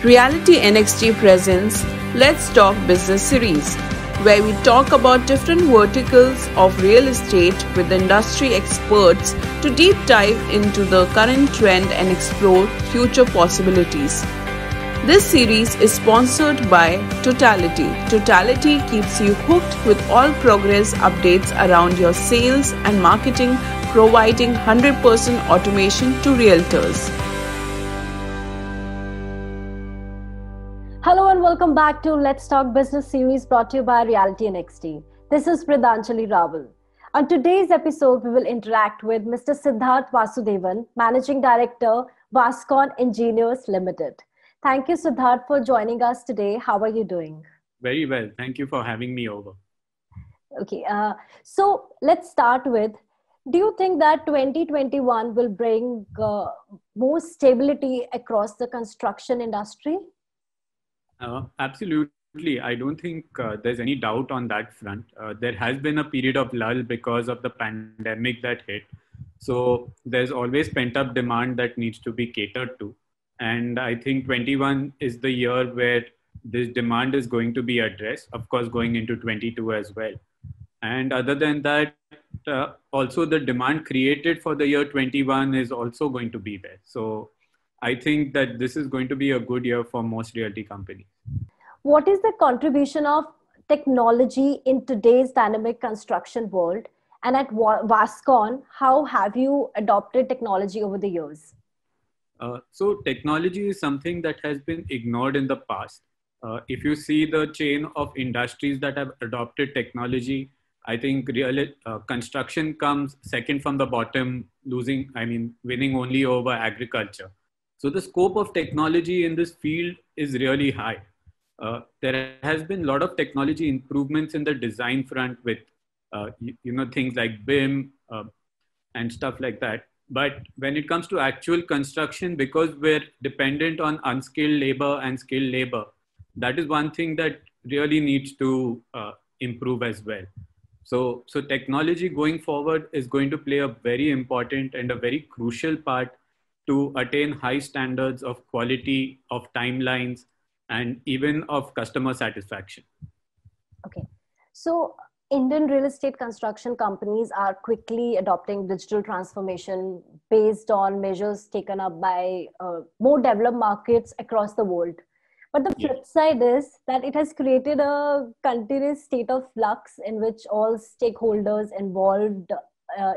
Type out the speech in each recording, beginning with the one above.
Reality NXT presents Let's Talk Business series, where we talk about different verticals of real estate with industry experts to deep dive into the current trend and explore future possibilities. This series is sponsored by Totality. Totality keeps you hooked with all progress updates around your sales and marketing, providing 100% automation to realtors. Hello and welcome back to Let's Talk Business series brought to you by Reality NXT. This is Pradhanjali Rawal. On today's episode, we will interact with Mr. Siddharth Vasudevan, Managing Director, Vascon Engineers Limited. Thank you, Siddharth, for joining us today. How are you doing? Very well. Thank you for having me over. Okay, so let's start with, do you think that 2021 will bring more stability across the construction industry? Absolutely. I don't think there's any doubt on that front. There has been a period of lull because of the pandemic that hit. So there's always pent-up demand that needs to be catered to. And I think 21 is the year where this demand is going to be addressed, of course, going into 22 as well. And other than that, also the demand created for the year 21 is also going to be there. So I think that this is going to be a good year for most realty companies. What is the contribution of technology in today's dynamic construction world? And at Vascon, how have you adopted technology over the years? So technology is something that has been ignored in the past. If you see the chain of industries that have adopted technology, I think construction comes second from the bottom, winning only over agriculture. So the scope of technology in this field is really high. There has been a lot of technology improvements in the design front with, things like BIM and stuff like that. But when it comes to actual construction, because we're dependent on unskilled labor and skilled labor, that is one thing that really needs to improve as well. So technology going forward is going to play a very important and a very crucial part to attain high standards of quality, of timelines, and even of customer satisfaction. Okay. So Indian real estate construction companies are quickly adopting digital transformation based on measures taken up by more developed markets across the world. But the flip side is that it has created a continuous state of flux in which all stakeholders involved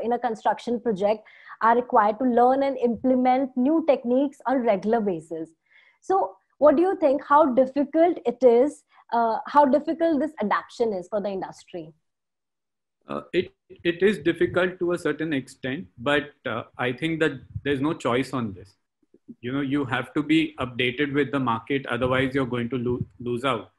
in a construction project are required to learn and implement new techniques on a regular basis. So what do you think, how difficult it is, how difficult this adaptation is for the industry? It is difficult to a certain extent, but I think that there's no choice on this. You have to be updated with the market, otherwise you're going to lose out.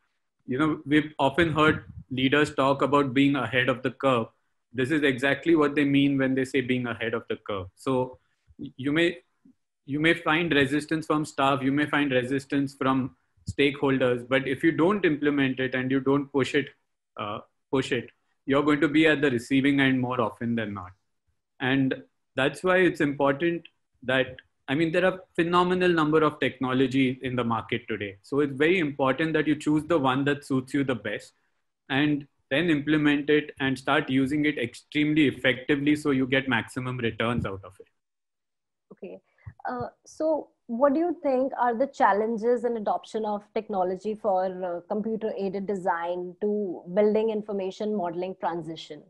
We've often heard leaders talk about being ahead of the curve. This is exactly what they mean when they say being ahead of the curve. So you may find resistance from staff, you may find resistance from stakeholders, but if you don't implement it and you don't push it, you're going to be at the receiving end more often than not. And that's why it's important that, there are phenomenal number of technology in the market today. So it's very important that you choose the one that suits you the best and then implement it and start using it extremely effectively so you get maximum returns out of it. Okay. So what do you think are the challenges in adoption of technology for computer-aided design to building information modeling transition?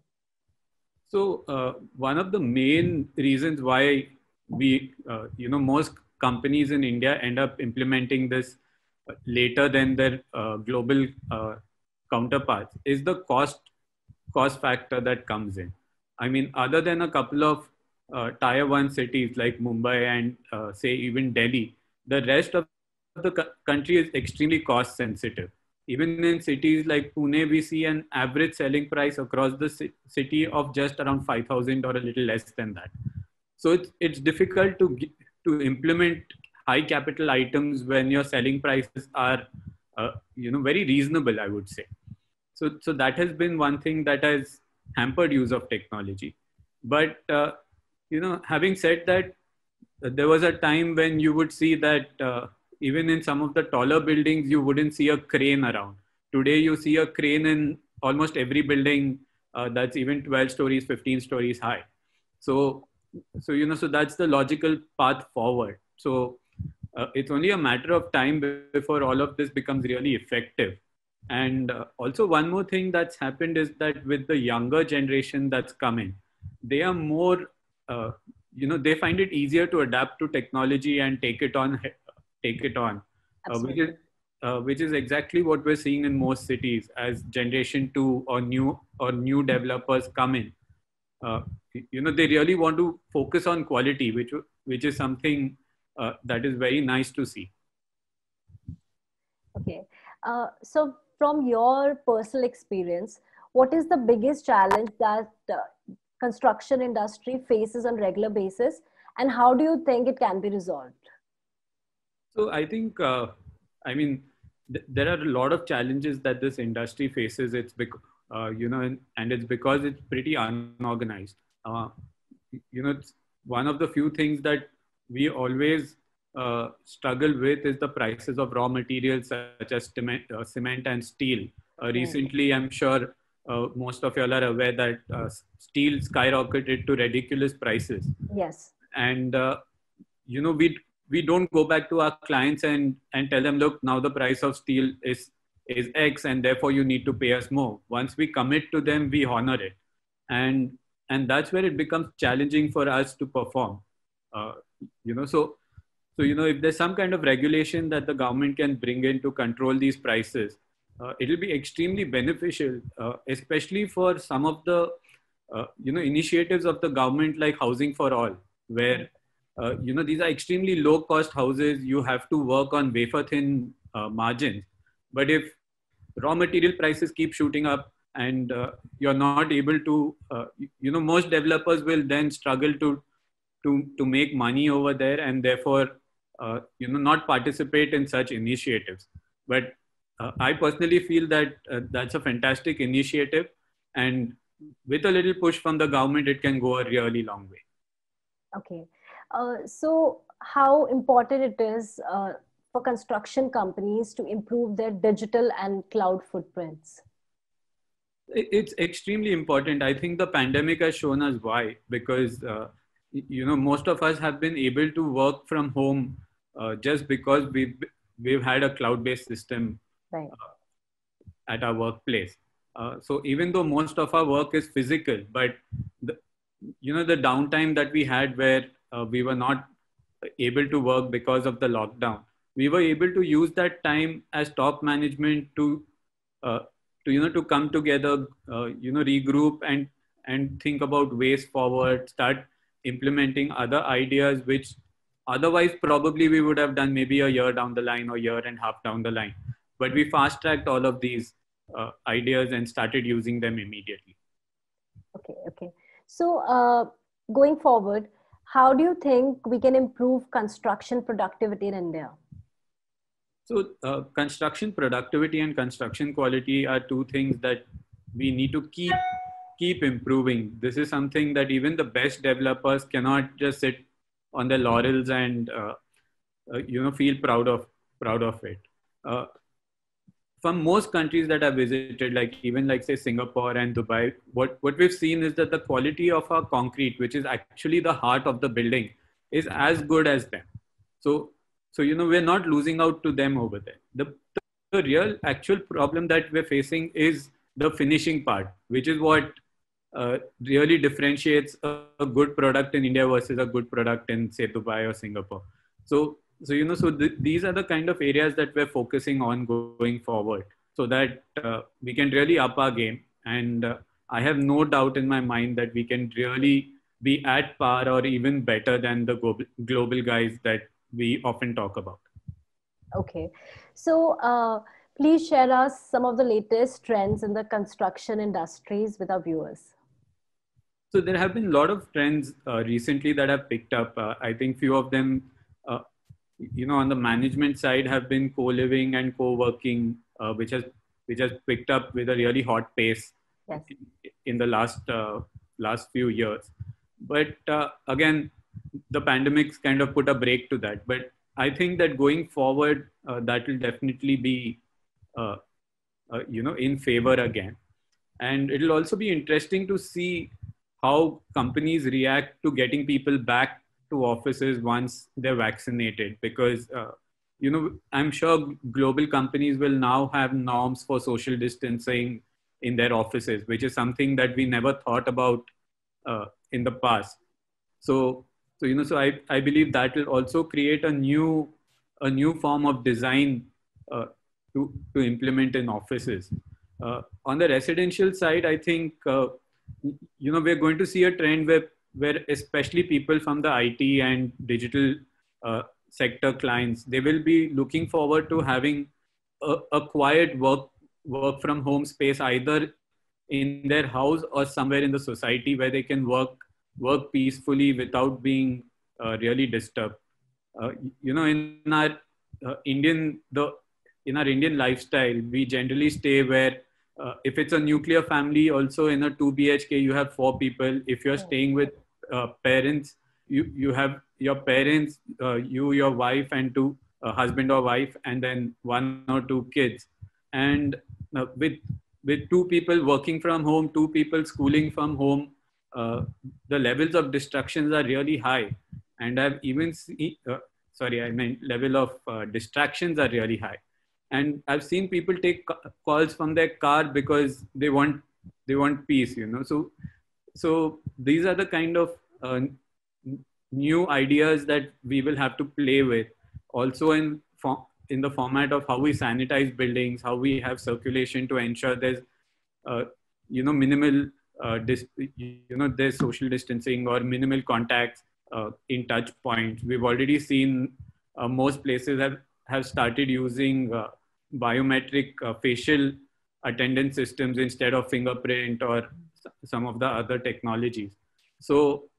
So one of the main reasons why most companies in India end up implementing this later than their global counterparts is the cost factor that comes in. Other than a couple of tier 1 cities like Mumbai and say even Delhi, the rest of the country is extremely cost sensitive. Even in cities like Pune, we see an average selling price across the city of just around 5,000 or a little less than that. So it's difficult to implement high capital items when your selling prices are very reasonable, I would say. So that has been one thing that has hampered use of technology. But having said that, there was a time when you would see that even in some of the taller buildings, you wouldn't see a crane around. Today, you see a crane in almost every building that's even 12 stories, 15 stories high. So, so that's the logical path forward. So it's only a matter of time before all of this becomes really effective. And also one more thing that's happened is that with the younger generation that's coming, they are more, they find it easier to adapt to technology and take it on, which is exactly what we're seeing in most cities as generation two or new developers come in. They really want to focus on quality, which is something that is very nice to see. Okay. So from your personal experience, what is the biggest challenge that construction industry faces on regular basis, and how do you think it can be resolved? So I think, there are a lot of challenges that this industry faces. It's and it's because it's pretty unorganized. It's one of the few things that we always struggle with is the prices of raw materials such as cement and steel. Recently, I'm sure most of y'all are aware that steel skyrocketed to ridiculous prices. Yes. And, we don't go back to our clients and tell them, look, now the price of steel is X and therefore you need to pay us more. Once we commit to them, we honor it. And that's where it becomes challenging for us to perform. So if there's some kind of regulation that the government can bring in to control these prices, it'll be extremely beneficial, especially for some of the, initiatives of the government like Housing for All, where, these are extremely low cost houses. You have to work on wafer thin margins. But if raw material prices keep shooting up and you're not able to, most developers will then struggle to make money over there and therefore, not participate in such initiatives. But I personally feel that that's a fantastic initiative, and with a little push from the government, it can go a really long way. Okay. So how important it is for construction companies to improve their digital and cloud footprints? It's extremely important. I think the pandemic has shown us why, because, most of us have been able to work from home just because we've had a cloud-based system at our workplace. So even though most of our work is physical, but the downtime that we had where we were not able to work because of the lockdown, we were able to use that time as top management to come together, regroup and think about ways forward, start implementing other ideas, which otherwise probably we would have done maybe a year down the line or year and a half down the line. But we fast tracked all of these ideas and started using them immediately. Okay. So going forward, how do you think we can improve construction productivity in India? So construction productivity and construction quality are two things that we need to keep improving. This is something that even the best developers cannot just sit on their laurels and feel proud of it. From most countries that I've visited, like say Singapore and Dubai, what we've seen is that the quality of our concrete, which is actually the heart of the building, is as good as them. So we're not losing out to them over there. The real actual problem that we're facing is the finishing part, which is what really differentiates a good product in India versus a good product in, say, Dubai or Singapore. So these are the kind of areas that we're focusing on going forward, so that we can really up our game. And I have no doubt in my mind that we can really be at par or even better than the global guys that we often talk about. Okay. So please share us some of the latest trends in the construction industries with our viewers. So there have been a lot of trends recently that have picked up. I think few of them, on the management side, have been co-living and co-working, which has picked up with a really hot pace. Yes. In the last few years. But again, the pandemic's kind of put a break to that. But I think that going forward, that will definitely be, in favor again. And it'll also be interesting to see how companies react to getting people back to offices once they're vaccinated, because I'm sure global companies will now have norms for social distancing in their offices, which is something that we never thought about in the past. So I believe that will also create a new form of design uh, to implement in offices. On the residential side, I think we're going to see a trend where especially people from the IT and digital sector clients, they will be looking forward to having a quiet work from home space, either in their house or somewhere in the society where they can work peacefully without being really disturbed. Uh, in our Indian the in our Indian lifestyle, we generally stay where if it's a nuclear family, also in a 2 BHK, you have 4 people. If you're staying with parents, you have your parents, your wife, and two husband or wife, and then 1 or 2 kids. And with 2 people working from home, 2 people schooling from home, the levels of distractions are really high. And I've even seen, sorry, I meant level of distractions are really high. And I've seen people take calls from their car because they want peace, So these are the kind of new ideas that we will have to play with, also in the format of how we sanitize buildings, how we have circulation to ensure there's minimal there's social distancing or minimal contacts in touch points. We've already seen most places have started using biometric facial attendance systems instead of fingerprint or some of the other technologies. So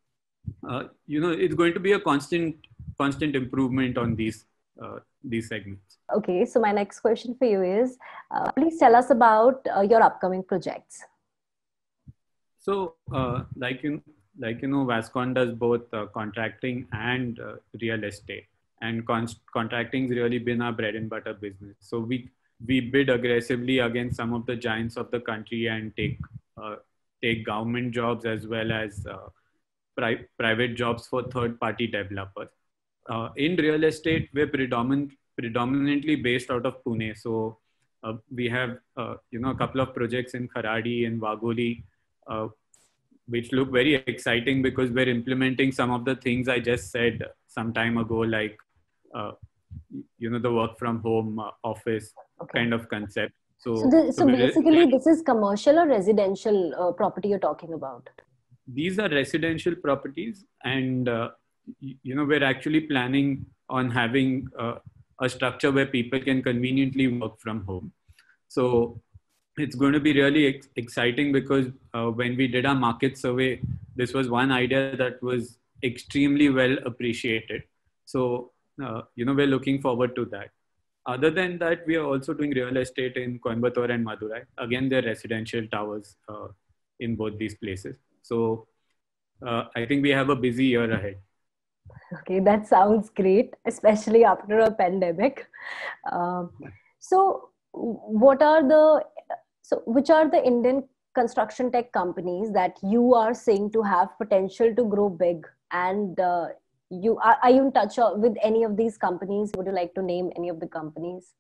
it's going to be a constant improvement on these segments. Okay, so my next question for you is, please tell us about your upcoming projects. So, Vascon does both contracting and real estate, and contracting has really been our bread and butter business. So we bid aggressively against some of the giants of the country and take government jobs as well as private jobs for third-party developers. In real estate, we're predominantly based out of Pune. So we have a couple of projects in Kharadi and Wagholi, which look very exciting because we're implementing some of the things I just said some time ago, like the work from home office kind of concept. So basically, this is commercial or residential property you're talking about? These are residential properties, and we're actually planning on having a structure where people can conveniently work from home. So it's going to be really exciting because when we did our market survey, this was one idea that was extremely well appreciated. So, we're looking forward to that. Other than that, we are also doing real estate in Coimbatore and Madurai. Again, they're residential towers in both these places. So I think we have a busy year ahead. Okay, that sounds great, especially after a pandemic. So which are the Indian construction tech companies that you are seeing to have potential to grow big? And are you in touch with any of these companies? Would you like to name any of the companies?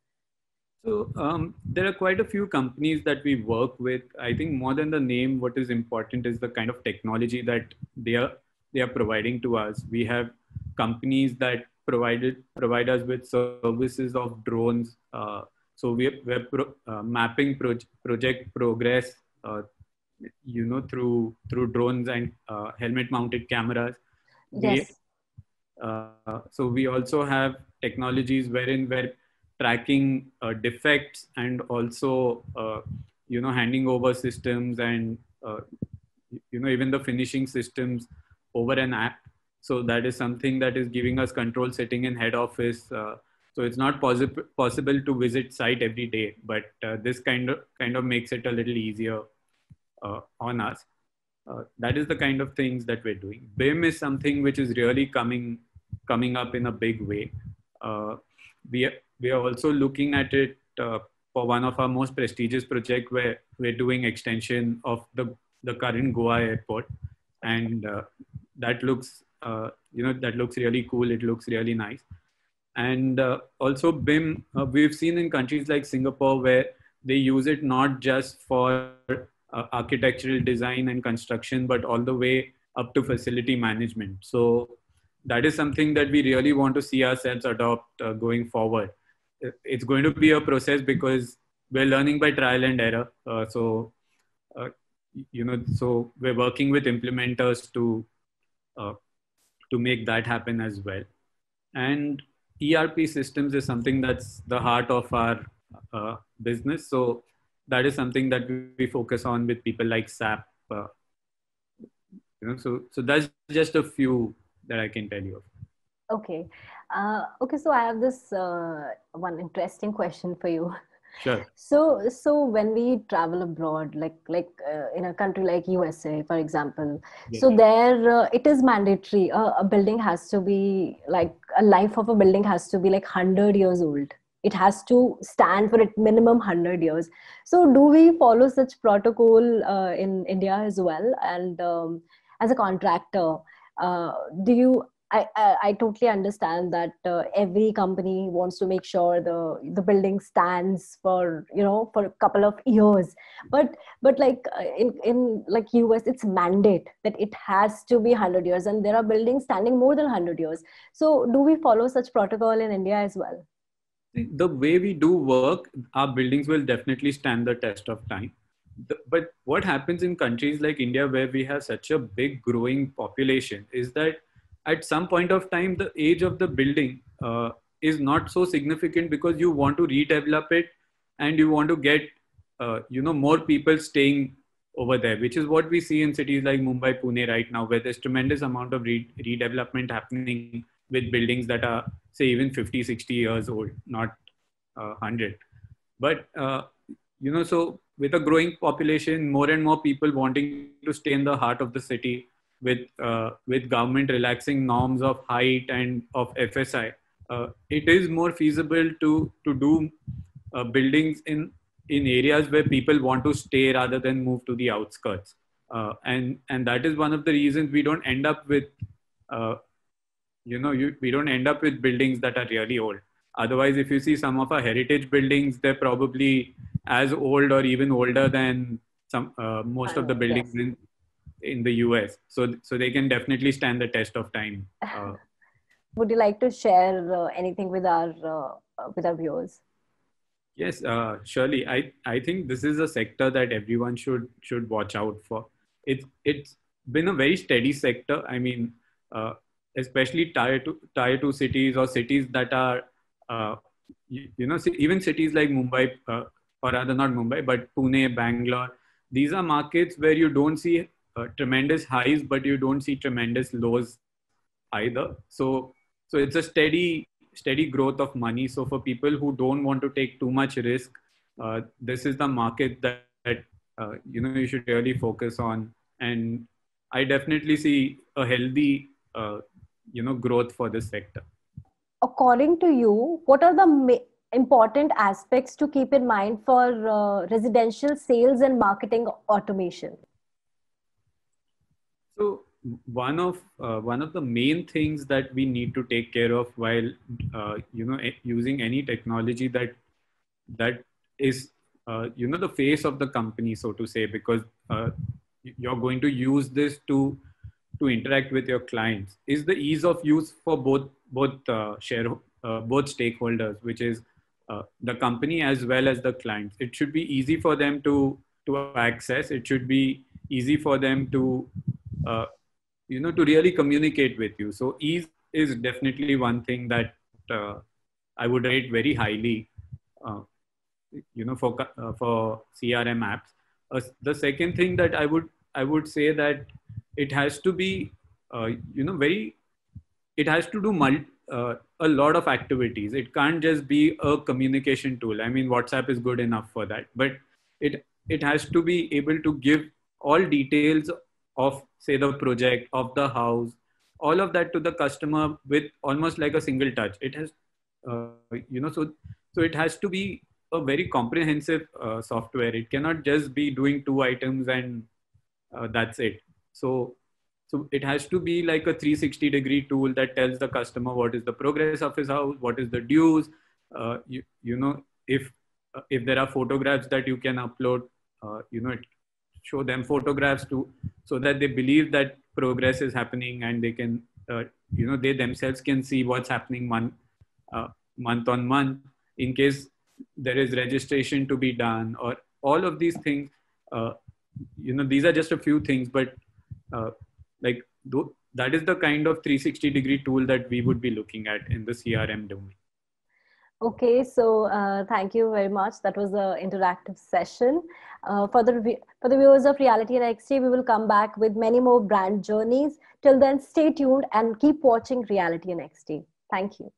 So there are quite a few companies that we work with. I think more than the name, what is important is the kind of technology that they are providing to us. We have companies that provide us with services of drones. So we're mapping project progress, through drones and helmet-mounted cameras. Yes. So we also have technologies wherein we're tracking defects and also, handing over systems and, even the finishing systems over an app. So that is something that is giving us control sitting in head office. So it's not possible to visit site every day, but this kind of makes it a little easier on us. That is the kind of things that we're doing. BIM is something which is really coming up in a big way. We are also looking at it for one of our most prestigious project where we're doing extension of the current Goa airport, and that looks that looks really cool. It looks really nice. And also BIM, we've seen in countries like Singapore where they use it not just for architectural design and construction, but all the way up to facility management. So that is something that we really want to see ourselves adopt going forward. It's going to be a process because we're learning by trial and error. Uh, so we're working with implementers to make that happen as well. And ERP systems is something that's the heart of our business. So that is something that we focus on with people like SAP. So that's just a few that I can tell you of. Okay. Okay. So I have this one interesting question for you. Sure. So when we travel abroad, like in a country like USA, for example, Yes. so there it is mandatory. A building has to be like a life of a building has to be like 100 years old. It has to stand for it minimum 100 years. So do we follow such protocol in India as well? And as a contractor, do you? I totally understand that every company wants to make sure the building stands for for a couple of years, but like in like US, it's mandate that it has to be 100 years, and there are buildings standing more than 100 years. So do we follow such protocol in India as well? The way we do work, our buildings will definitely stand the test of time. But what happens in countries like India, where we have such a big growing population, is that at some point of time, the age of the building is not so significant because you want to redevelop it and you want to get, more people staying over there, which is what we see in cities like Mumbai, Pune right now, where there's tremendous amount of redevelopment happening with buildings that are, say, even 50, 60 years old, not 100. But, so with a growing population, more and more people wanting to stay in the heart of the city, with government relaxing norms of height and of FSI, it is more feasible to do buildings in areas where people want to stay rather than move to the outskirts. And that is one of the reasons we don't end up with, we don't end up with buildings that are really old. Otherwise, if you see some of our heritage buildings, they're probably as old or even older than most of the buildings in the US. So they can definitely stand the test of time. Would you like to share anything with our viewers? Yes, surely. I think this is a sector that everyone should watch out for. It's been a very steady sector. I mean, especially tier two cities or cities that are, even cities like Mumbai, or rather not Mumbai, but Pune, Bangalore. These are markets where you don't see tremendous highs, but you don't see tremendous lows either. So it's a steady growth of money. So for people who don't want to take too much risk, this is the market that you should really focus on. And I definitely see a healthy growth for this sector. According to you, what are the important aspects to keep in mind for residential sales and marketing automation? So one of the main things that we need to take care of while using any technology that is the face of the company, so to say, because you're going to use this to interact with your clients, is the ease of use for both stakeholders, which is the company as well as the clients. It should be easy for them to access. It should be easy for them to to really communicate with you. So ease is definitely one thing that I would rate very highly, for CRM apps. The second thing that I would say that it has to be, it has to do a lot of activities. It can't just be a communication tool. I mean, WhatsApp is good enough for that, but it has to be able to give all details of, say, the project, of the house, all of that to the customer with almost like a single touch. So it has to be a very comprehensive software. It cannot just be doing 2 items and that's it. So it has to be like a 360-degree tool that tells the customer what is the progress of his house, what is the dues. If there are photographs that you can upload, show them photographs so that they believe that progress is happening, and they can, they themselves can see what's happening month on month. In case there is registration to be done, or all of these things, these are just a few things, but that is the kind of 360-degree tool that we would be looking at in the CRM domain. Okay, so thank you very much. That was an interactive session. For the viewers of Reality NXT, we will come back with many more brand journeys. Till then, stay tuned and keep watching Reality NXT. Thank you.